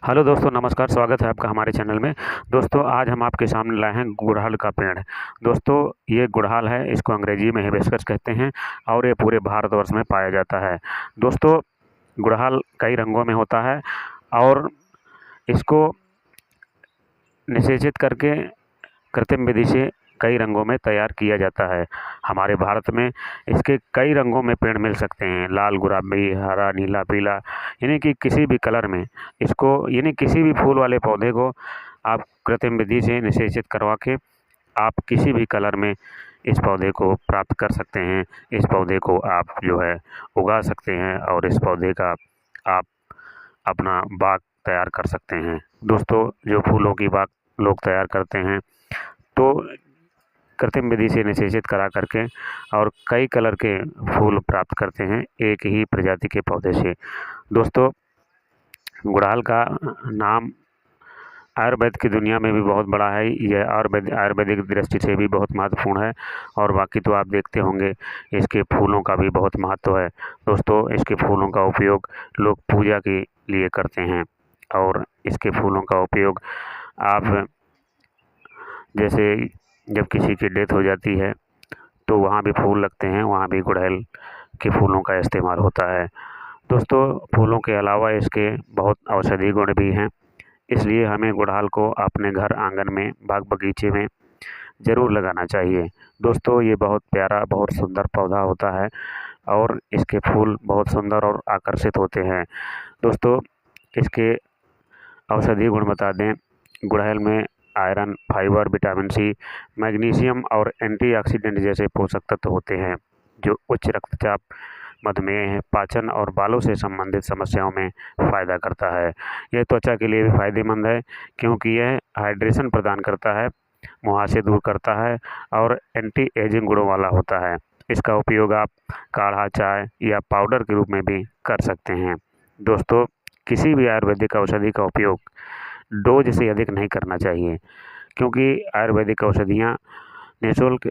Hello दोस्तों, नमस्कार। स्वागत है आपका हमारे चैनल में। दोस्तों, आज हम आपके सामने लाए हैं गुड़हल का पेड़। दोस्तों, ये गुड़हल है, इसको अंग्रेजी में हिबिस्कस कहते हैं और ये पूरे भारतवर्ष में पाया जाता है। दोस्तों, गुड़हल कई रंगों में होता है और इसको निषेचित करके कृत्रिम विधि से कई रंगों में तैयार किया जाता है। हमारे भारत में इसके कई रंगों में पेड़ मिल सकते हैं, लाल, गुलाबी, हरा, नीला, पीला, यानी कि किसी भी कलर में इसको, यानी किसी भी फूल वाले पौधे को आप कृत्रिम विधि से निषेचित करवा के आप किसी भी कलर में इस पौधे को प्राप्त कर सकते हैं। इस पौधे को आप जो है उगा सकते हैं और इस पौधे का आप अपना बाग तैयार कर सकते हैं। दोस्तों, जो फूलों की बाग लोग तैयार करते हैं तो कृत्रिम विधि से निषेचित करा करके और कई कलर के फूल प्राप्त करते हैं एक ही प्रजाति के पौधे से। दोस्तों, गुड़हल का नाम आयुर्वेद की दुनिया में भी बहुत बड़ा है। यह आयुर्वेदिक दृष्टि से भी बहुत महत्वपूर्ण है और बाकी तो आप देखते होंगे इसके फूलों का भी बहुत महत्व है। दोस्तों, इसके फूलों का उपयोग लोग पूजा के लिए करते हैं और इसके फूलों का उपयोग आप जैसे जब किसी की डेथ हो जाती है तो वहाँ भी फूल लगते हैं, वहाँ भी गुड़हल के फूलों का इस्तेमाल होता है। दोस्तों, फूलों के अलावा इसके बहुत औषधीय गुण भी हैं, इसलिए हमें गुड़हल को अपने घर आंगन में, बाग बगीचे में ज़रूर लगाना चाहिए। दोस्तों, ये बहुत प्यारा, बहुत सुंदर पौधा होता है और इसके फूल बहुत सुंदर और आकर्षित होते हैं। दोस्तों, इसके औषधीय गुण बता दें, गुड़हल में iron, fibre, vitamin C, magnesium और एंटीऑक्सीडेंट जैसे पोषक तत्व होते हैं जो उच्च रक्तचाप, मधुमेह, पाचन और बालों से संबंधित समस्याओं में फ़ायदा करता है। यह त्वचा के लिए भी फ़ायदेमंद है क्योंकि यह हाइड्रेशन प्रदान करता है, मुहासे दूर करता है और एंटी एजिंग गुणों वाला होता है। इसका उपयोग आप काढ़ा, चाय या पाउडर के रूप में भी कर सकते हैं। दोस्तों, किसी भी आयुर्वेदिक औषधि का उपयोग डोज से अधिक नहीं करना चाहिए क्योंकि आयुर्वेदिक औषधियाँ निःशुल्क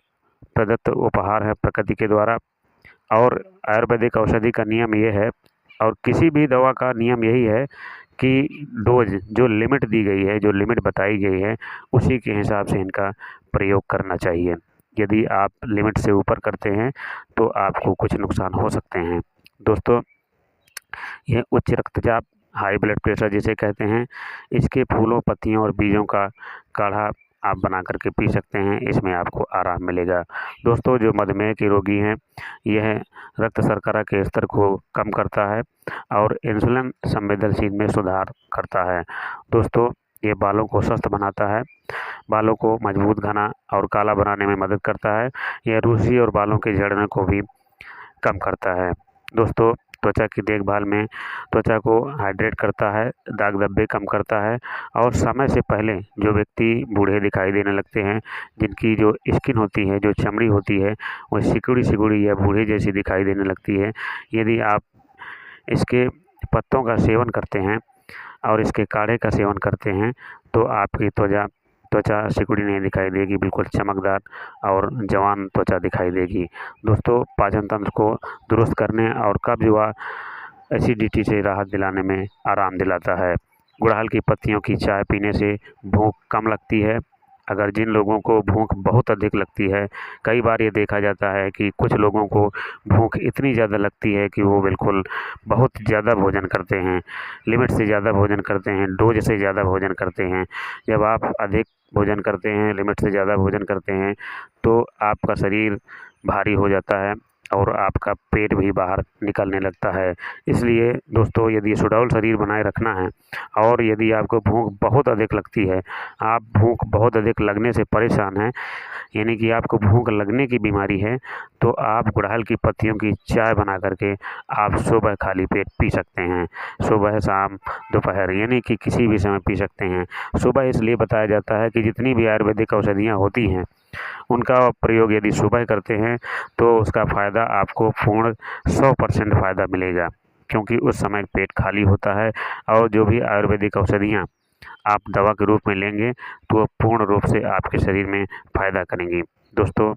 प्रदत्त उपहार है प्रकृति के द्वारा और आयुर्वेदिक औषधि का नियम ये है और किसी भी दवा का नियम यही है कि डोज जो लिमिट दी गई है, जो लिमिट बताई गई है, उसी के हिसाब से इनका प्रयोग करना चाहिए। यदि आप लिमिट से ऊपर करते हैं तो आपको कुछ नुकसान हो सकते हैं। दोस्तों, यह उच्च रक्तचाप, हाई ब्लड प्रेशर जिसे कहते हैं, इसके फूलों, पत्तियों और बीजों का काढ़ा आप बना करके पी सकते हैं, इसमें आपको आराम मिलेगा। दोस्तों, जो मधुमेह के रोगी हैं, यह रक्त शर्करा के स्तर को कम करता है और इंसुलिन संवेदनशील में सुधार करता है। दोस्तों, ये बालों को स्वस्थ बनाता है, बालों को मजबूत, घना और काला बनाने में मदद करता है। यह रूसी और बालों के झड़ने को भी कम करता है। दोस्तों, त्वचा की देखभाल में त्वचा को हाइड्रेट करता है, दाग धब्बे कम करता है और समय से पहले जो व्यक्ति बूढ़े दिखाई देने लगते हैं, जिनकी जो स्किन होती है, जो चमड़ी होती है, वो सिकुड़ी सिकुड़ी या बूढ़े जैसी दिखाई देने लगती है, यदि आप इसके पत्तों का सेवन करते हैं और इसके काढ़े का सेवन करते हैं तो आपकी त्वचा त्वचा सिकुड़ी नहीं दिखाई देगी, बिल्कुल चमकदार और जवान त्वचा दिखाई देगी। दोस्तों, पाचन तंत्र को दुरुस्त करने और कब्ज व एसिडिटी से राहत दिलाने में आराम दिलाता है। गुड़हल की पत्तियों की चाय पीने से भूख कम लगती है। अगर जिन लोगों को भूख बहुत अधिक लगती है, कई बार ये देखा जाता है कि कुछ लोगों को भूख इतनी ज़्यादा लगती है कि वो बिल्कुल बहुत ज़्यादा भोजन करते हैं, लिमिट से ज़्यादा भोजन करते हैं, डोज से ज़्यादा भोजन करते हैं। जब आप अधिक भोजन करते हैं, लिमिट से ज़्यादा भोजन करते हैं, तो आपका शरीर भारी हो जाता है और आपका पेट भी बाहर निकलने लगता है। इसलिए दोस्तों, यदि सुडौल शरीर बनाए रखना है और यदि आपको भूख बहुत अधिक लगती है, आप भूख बहुत अधिक लगने से परेशान हैं, यानी कि आपको भूख लगने की बीमारी है, तो आप गुड़हल की पत्तियों की चाय बना करके आप सुबह खाली पेट पी सकते हैं। सुबह, शाम, दोपहर, यानी कि किसी भी समय पी सकते हैं। सुबह इसलिए बताया जाता है कि जितनी भी आयुर्वेदिक औषधियाँ होती हैं, उनका प्रयोग यदि सुबह करते हैं तो उसका फ़ायदा आपको पूर्ण 100% फ़ायदा मिलेगा क्योंकि उस समय पेट खाली होता है और जो भी आयुर्वेदिक औषधियाँ आप दवा के रूप में लेंगे तो वो पूर्ण रूप से आपके शरीर में फ़ायदा करेंगी। दोस्तों,